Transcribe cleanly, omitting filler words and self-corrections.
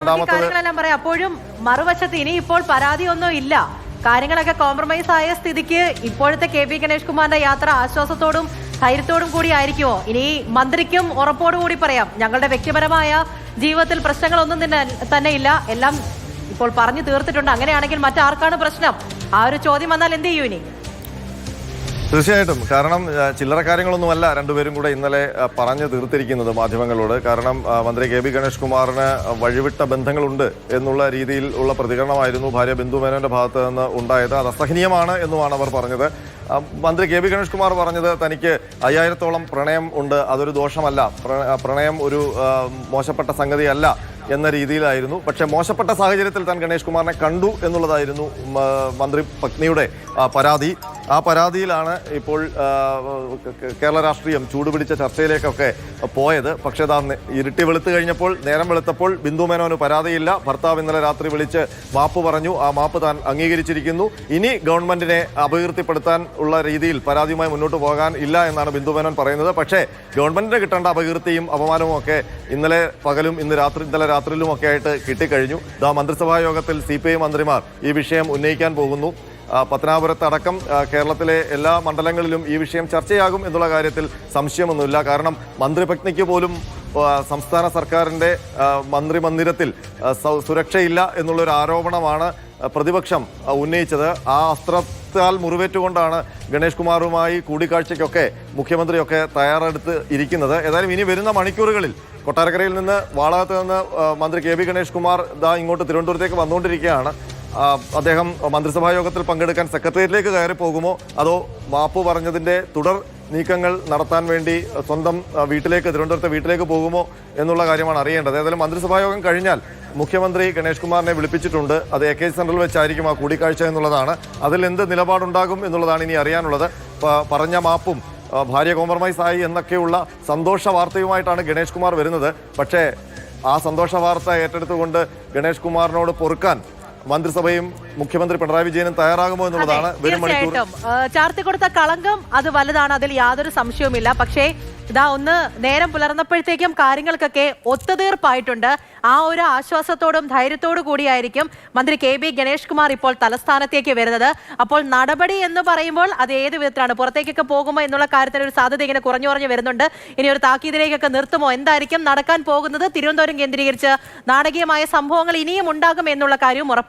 കാര്യങ്ങളെല്ലാം പറയാം. അപ്പോഴും മറുവശത്ത് ഇനി ഇപ്പോൾ പരാതിയൊന്നും ഇല്ല, കാര്യങ്ങളൊക്കെ കോംപ്രമൈസ് ആയ സ്ഥിതിക്ക് ഇപ്പോഴത്തെ കെ.പി. ഗണേഷ് കുമാറിന്റെ യാത്ര ആശ്വാസത്തോടും ധൈര്യത്തോടും കൂടി ആയിരിക്കുമോ? ഇനി മന്ത്രിക്കും ഉറപ്പോടുകൂടി പറയാം, ഞങ്ങളുടെ വ്യക്തിപരമായ ജീവിതത്തിൽ പ്രശ്നങ്ങളൊന്നും തന്നെ ഇല്ല, എല്ലാം ഇപ്പോൾ പറഞ്ഞു തീർത്തിട്ടുണ്ട്. അങ്ങനെയാണെങ്കിൽ മറ്റാർക്കാണ് പ്രശ്നം? ആ ഒരു ചോദ്യം വന്നാൽ എന്ത് ചെയ്യൂ ഇനി? തീർച്ചയായിട്ടും. കാരണം ചില്ലറ കാര്യങ്ങളൊന്നുമല്ല രണ്ടുപേരും കൂടെ ഇന്നലെ പറഞ്ഞു തീർത്തിരിക്കുന്നത് മാധ്യമങ്ങളോട്. കാരണം മന്ത്രി കെ.പി. ഗണേഷ് കുമാറിന് വഴിവിട്ട ബന്ധങ്ങളുണ്ട് എന്നുള്ള രീതിയിൽ ഉള്ള പ്രതികരണമായിരുന്നു ഭാര്യ ബിന്ദു മേനോന്റെ ഭാഗത്ത് നിന്ന് ഉണ്ടായത്. അത് അസഹനീയമാണ് എന്നുമാണ് അവർ പറഞ്ഞത്. മന്ത്രി കെ.പി. ഗണേഷ് കുമാർ പറഞ്ഞത് തനിക്ക് 5000-ഓളം പ്രണയം ഉണ്ട്, അതൊരു ദോഷമല്ല, പ്രണയം ഒരു മോശപ്പെട്ട സംഗതിയല്ല എന്ന രീതിയിലായിരുന്നു. പക്ഷേ മോശപ്പെട്ട സാഹചര്യത്തിൽ താൻ ഗണേഷ് കുമാറിനെ കണ്ടു എന്നുള്ളതായിരുന്നു മന്ത്രി പത്നിയുടെ പരാതി. ആ പരാതിയിലാണ് ഇപ്പോൾ കേരള രാഷ്ട്രീയം ചൂടുപിടിച്ച ചർച്ചയിലേക്കൊക്കെ പോയത്. പക്ഷേ ഇരുട്ടി വെളുത്തു കഴിഞ്ഞപ്പോൾ, നേരം വെളുത്തപ്പോൾ ബിന്ദു മേനോന് പരാതിയില്ല. ഭർത്താവ് ഇന്നലെ രാത്രി വിളിച്ച് മാപ്പ് പറഞ്ഞു, ആ മാപ്പ് താൻ അംഗീകരിച്ചിരിക്കുന്നു. ഇനി ഗവൺമെന്റിനെ അപകീർത്തിപ്പെടുത്താൻ ഉള്ള രീതിയിൽ പരാതിയുമായി മുന്നോട്ട് പോകാൻ ഇല്ല എന്നാണ് ബിന്ദു മേനോൻ പറയുന്നത്. പക്ഷേ ഗവൺമെന്റിന് കിട്ടേണ്ട അപകീർത്തിയും അപമാനവും ഒക്കെ ഇന്നലെ പകലും ഇന്നലെ രാത്രിയിലും ഒക്കെ ആയിട്ട് കിട്ടിക്കഴിഞ്ഞു. മന്ത്രിസഭാ യോഗത്തിൽ CPI മന്ത്രിമാർ ഈ വിഷയം ഉന്നയിക്കാൻ പോകുന്നു. പത്തനാപുരത്ത് അടക്കം കേരളത്തിലെ എല്ലാ മണ്ഡലങ്ങളിലും ഈ വിഷയം ചർച്ചയാകും എന്നുള്ള കാര്യത്തിൽ സംശയമൊന്നുമില്ല. കാരണം മന്ത്രിപത്നിക്ക് പോലും സംസ്ഥാന സർക്കാരിൻ്റെ മന്ത്രിമന്ദിരത്തിൽ സുരക്ഷയില്ല എന്നുള്ളൊരു ആരോപണമാണ് പ്രതിപക്ഷം ഉന്നയിച്ചത്. ആ അസ്ത്രത്താൽ മുറിവേറ്റുകൊണ്ടാണ് ഗണേഷ് കുമാറുമായി കൂടിക്കാഴ്ചയ്ക്കൊക്കെ മുഖ്യമന്ത്രിയൊക്കെ തയ്യാറെടുത്ത് ഇരിക്കുന്നത്. ഏതായാലും ഇനി വരുന്ന മണിക്കൂറുകളിൽ കൊട്ടാരക്കരയിൽ നിന്ന്, വാളകത്ത് നിന്ന് മന്ത്രി കെ.പി. ഗണേഷ് കുമാർ ഇങ്ങോട്ട് തിരുവനന്തപുരത്തേക്ക് വന്നുകൊണ്ടിരിക്കുകയാണ്. അദ്ദേഹം മന്ത്രിസഭാ യോഗത്തിൽ പങ്കെടുക്കാൻ സെക്രട്ടേറിയറ്റിലേക്ക് കയറി പോകുമോ, അതോ മാപ്പ് പറഞ്ഞതിൻ്റെ തുടർ നീക്കങ്ങൾ നടത്താൻ വേണ്ടി സ്വന്തം തിരുവനന്തപുരത്തെ വീട്ടിലേക്ക് പോകുമോ എന്നുള്ള കാര്യമാണ് അറിയേണ്ടത്. ഏതായാലും മന്ത്രിസഭാ യോഗം കഴിഞ്ഞാൽ മുഖ്യമന്ത്രി ഗണേഷ് കുമാറിനെ വിളിപ്പിച്ചിട്ടുണ്ട്. അത് AK സെന്ററിൽ വെച്ചായിരിക്കും ആ കൂടിക്കാഴ്ച എന്നുള്ളതാണ്. അതിൽ എന്ത് നിലപാടുണ്ടാകും എന്നുള്ളതാണ് ഇനി അറിയാനുള്ളത്. പറഞ്ഞ മാപ്പും ഭാര്യ കോംപ്രമൈസ് ആയി എന്നൊക്കെയുള്ള സന്തോഷ വാർത്തയുമായിട്ടാണ് ഗണേഷ് കുമാർ വരുന്നത്. പക്ഷേ ആ സന്തോഷ വാർത്ത ഏറ്റെടുത്തുകൊണ്ട് ഗണേഷ് കുമാറിനോട് പൊറുക്കാൻ മന്ത്രിസഭയും മുഖ്യമന്ത്രി പിണറായി വിജയനും തയ്യാറാകുമോ എന്നുള്ളതാണ് വരും മണിക്കൂർ. ചാർത്തി കൊടുത്ത കളങ്കം അത് വലുതാണ്, അതിൽ യാതൊരു സംശയവുമില്ല. പക്ഷേ ഒന്ന് നേരം പുലർന്നപ്പോഴത്തേക്കും കാര്യങ്ങൾക്കൊക്കെ ഒത്തുതീർപ്പായിട്ടുണ്ട്. ആ ഒരു ആശ്വാസത്തോടും ധൈര്യത്തോടു കൂടിയായിരിക്കും മന്ത്രി കെ.പി. ഗണേഷ് കുമാർ ഇപ്പോൾ തലസ്ഥാനത്തേക്ക് വരുന്നത്. അപ്പോൾ നടപടി എന്ന് പറയുമ്പോൾ അത് ഏത് വിധത്തിലാണ്, പുറത്തേക്കൊക്കെ പോകുമോ എന്നുള്ള കാര്യത്തിൽ ഒരു സാധ്യത ഇങ്ങനെ കുറഞ്ഞു വരുന്നുണ്ട്. ഇനി ഒരു താക്കീതിലേക്കൊക്കെ നിർത്തുമോ, എന്തായിരിക്കും നടക്കാൻ പോകുന്നത്? തിരുവനന്തപുരം കേന്ദ്രീകരിച്ച് നാടകീയമായ സംഭവങ്ങൾ ഇനിയും ഉണ്ടാകും എന്നുള്ള കാര്യവും ഉറപ്പാണ്.